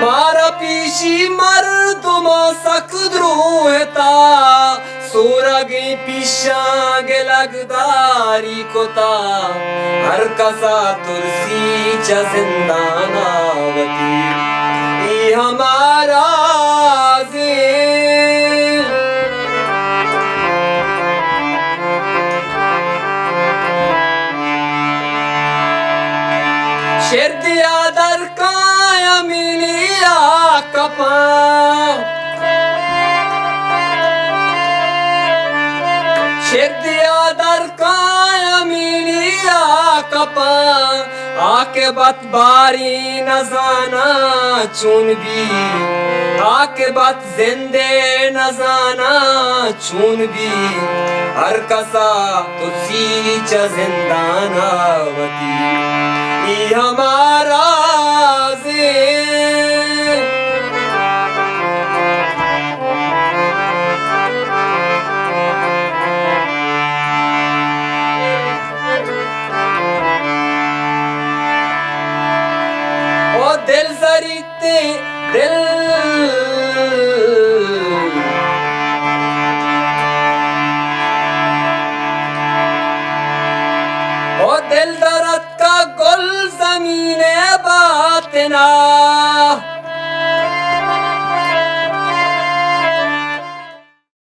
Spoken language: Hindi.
मारा पीशी मर्दम सकद रोहता सोरगे पिशागे लगदारी कोता हर कसा तुरसी च जिंदानावती ये हमारा शेर दिया दर काया मिलिया कपा शेर दिया दर काया मिलिया कपा आके बत बारी नजाना चुन भी आके बत जिंदे नजाना चुन भी हर कसा तुसी च जिंदानावती ये हमारा ओ दिल जरीते दिल ओ दिल दर्द का गुल ज़मीने बातना